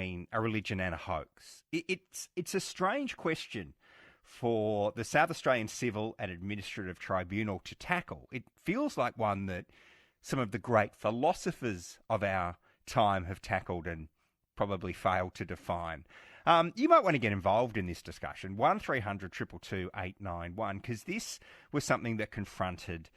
between a religion and a hoax? It's a strange question for the South Australian Civil and Administrative Tribunal to tackle. It feels like one that some of the great philosophers of our time have tackled and probably failed to define. You might want to get involved in this discussion, 1300 222 891, because this was something that confronted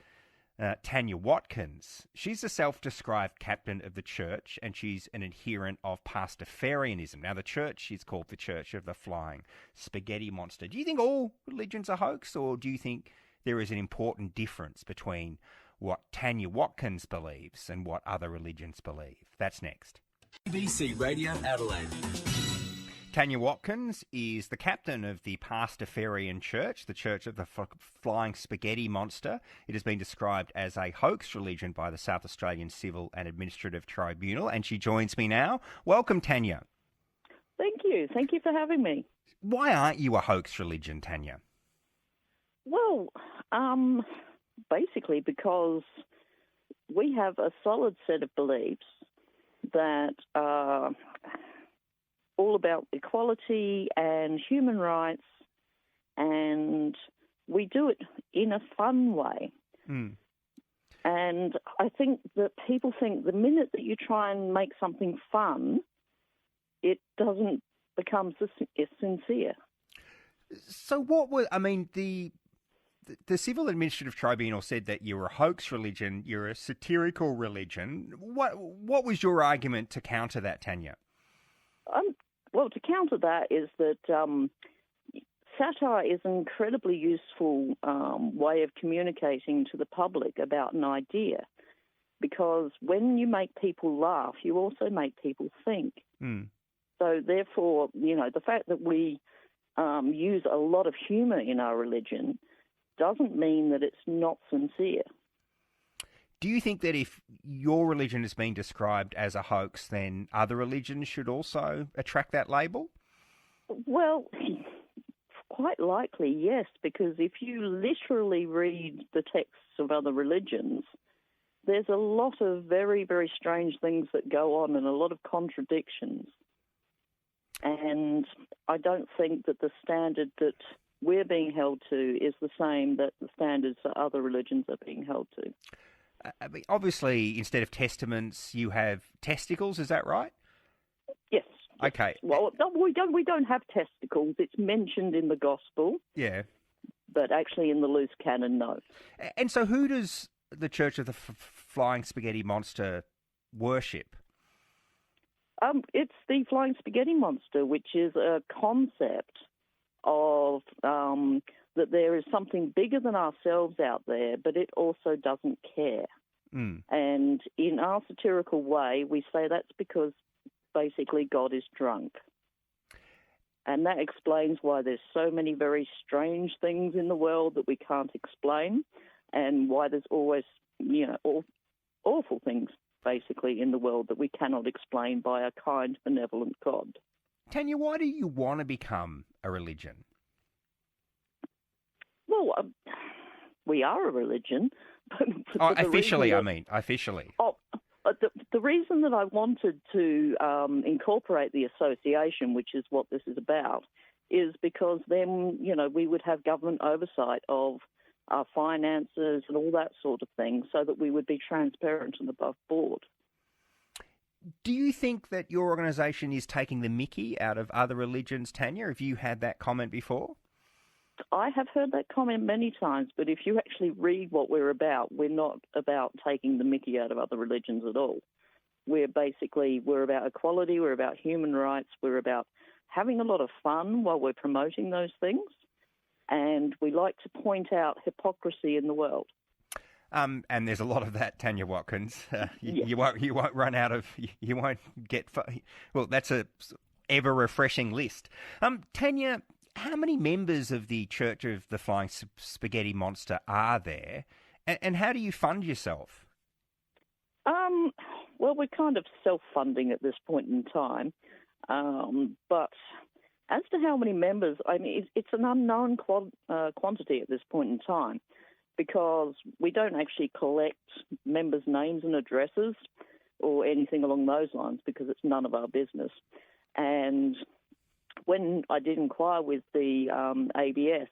Tanya Watkins. She's a self-described captain of the church, and she's an adherent of Pastafarianism. Now, the church is called the Church of the Flying Spaghetti Monster. Do you think all religions are hoax, or do you think there is an important difference between what Tanya Watkins believes and what other religions believe? That's next. ABC Radio Adelaide. Tanya Watkins is the captain of the Pastafarian Church, the Church of the Flying Spaghetti Monster. It has been described as a hoax religion by the South Australian Civil and Administrative Tribunal, and she joins me now. Welcome, Tanya. Thank you. Thank you for having me. Why aren't you a hoax religion, Tanya? Well, basically because we have a solid set of beliefs that are all about equality and human rights, and we do it in a fun way. And I think that people think the minute that you try and make something fun, it doesn't become sincere. So what was, I mean, the Civil Administrative Tribunal said that you're a hoax religion, you're a satirical religion. What was your argument to counter that, Tanya? Well, to counter that is that satire is an incredibly useful way of communicating to the public about an idea, because when you make people laugh, you also make people think. So therefore, the fact that we use a lot of humour in our religion doesn't mean that it's not sincere. Do you think that if your religion is being described as a hoax, then other religions should also attract that label? Well, quite likely, yes, because if you literally read the texts of other religions, there's a lot of very, very strange things that go on and a lot of contradictions. And I don't think that the standard that we're being held to is the same that the standards that other religions are being held to. I mean, obviously, instead of testaments, you have testicles. Is that right? Yes. Okay. Well, no, we don't have testicles. It's mentioned in the gospel. Yeah. But actually, in the Loose Canon, no. And so, who does the Church of the Flying Spaghetti Monster worship? It's the Flying Spaghetti Monster, which is a concept of that there is something bigger than ourselves out there, but it also doesn't care. And in our satirical way, we say that's because basically God is drunk. And that explains why there's so many very strange things in the world that we can't explain, and why there's always, awful things basically in the world that we cannot explain by a kind, benevolent God. Tanya, why do you want to become a religion? Well, we are a religion. Officially. The reason that I wanted to incorporate the association, which is what this is about, is because then, we would have government oversight of our finances and all that sort of thing, so that we would be transparent and above board. Do you think that your organisation is taking the mickey out of other religions, Tanya? Have you had that comment before? I have heard that comment many times, but if you actually read what we're about, we're not about taking the mickey out of other religions at all. We're about equality, we're about human rights, we're about having a lot of fun while we're promoting those things, and we like to point out hypocrisy in the world. And there's a lot of that, Tanya Watkins. Yes. You won't run out of. You won't get. Well, that's a ever refreshing list. Tanya, how many members of the Church of the Flying Spaghetti Monster are there, and how do you fund yourself? Well, we're kind of self-funding at this point in time, but as to how many members, I mean, it's an unknown quantity at this point in time, because we don't actually collect members' names and addresses or anything along those lines, because it's none of our business. And when I did inquire with the ABS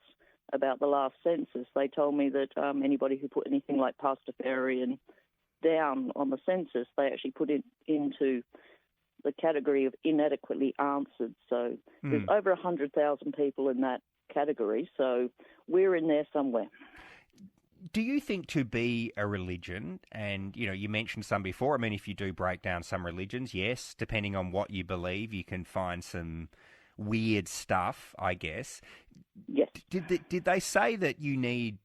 about the last census, they told me that anybody who put anything like Pastafarian down on the census, they actually put it into the category of inadequately answered. So there's over 100,000 people in that category, so we're in there somewhere. Do you think to be a religion, and you mentioned some before, I mean, if you do break down some religions, yes, depending on what you believe, you can find some weird stuff, I guess. Yes. Did they say that you need,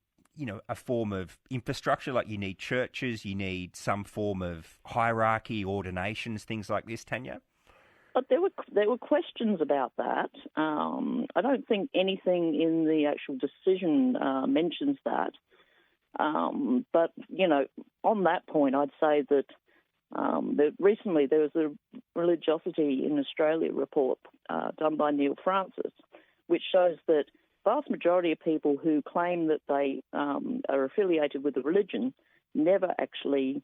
a form of infrastructure, like you need churches, you need some form of hierarchy, ordinations, things like this, Tanya? But there were questions about that. I don't think anything in the actual decision mentions that. But, on that point, I'd say that recently there was a Religiosity in Australia report done by Neil Francis, which shows that vast majority of people who claim that they are affiliated with a religion never actually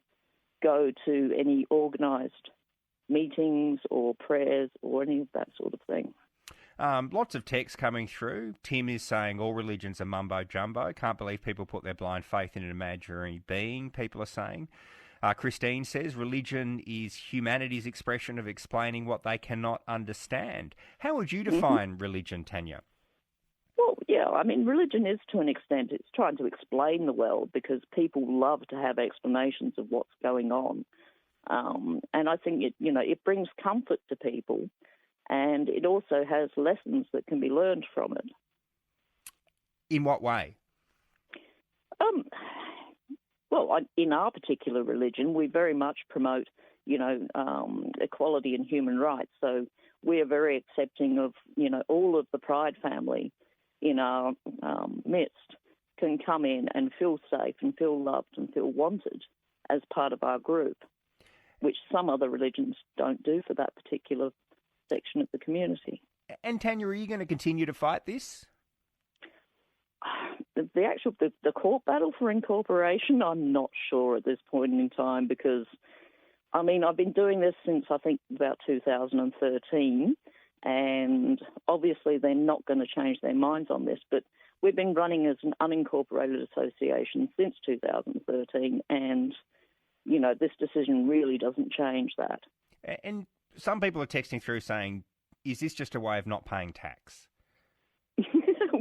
go to any organised meetings or prayers or any of that sort of thing. Lots of text coming through. Tim is saying all religions are mumbo-jumbo. Can't believe people put their blind faith in an imaginary being, people are saying. Christine says religion is humanity's expression of explaining what they cannot understand. How would you define religion, Tanya? Well, yeah, I mean, religion is, to an extent, it's trying to explain the world because people love to have explanations of what's going on. And I think it brings comfort to people, and it also has lessons that can be learned from it. In what way? Well, in our particular religion, we very much promote, equality and human rights. So we are very accepting of, all of the Pride family in our midst can come in and feel safe and feel loved and feel wanted as part of our group, which some other religions don't do for that particular section of the community. And Tanya, are you going to continue to fight this? The court battle for incorporation, I'm not sure at this point in time because, I mean, I've been doing this since I think about 2013, and obviously they're not going to change their minds on this, but we've been running as an unincorporated association since 2013, and, this decision really doesn't change that. And some people are texting through saying, is this just a way of not paying tax?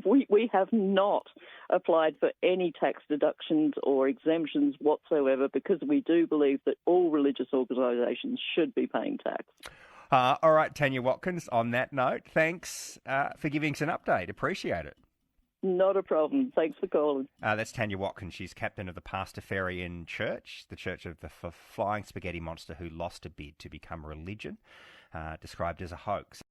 We have not applied for any tax deductions or exemptions whatsoever because we do believe that all religious organisations should be paying tax. All right, Tanya Watkins, on that note, thanks for giving us an update. Appreciate it. Not a problem. Thanks for calling. That's Tanya Watkins. She's captain of the Pastafarian Church, the church of the flying spaghetti monster who lost a bid to become religion, described as a hoax.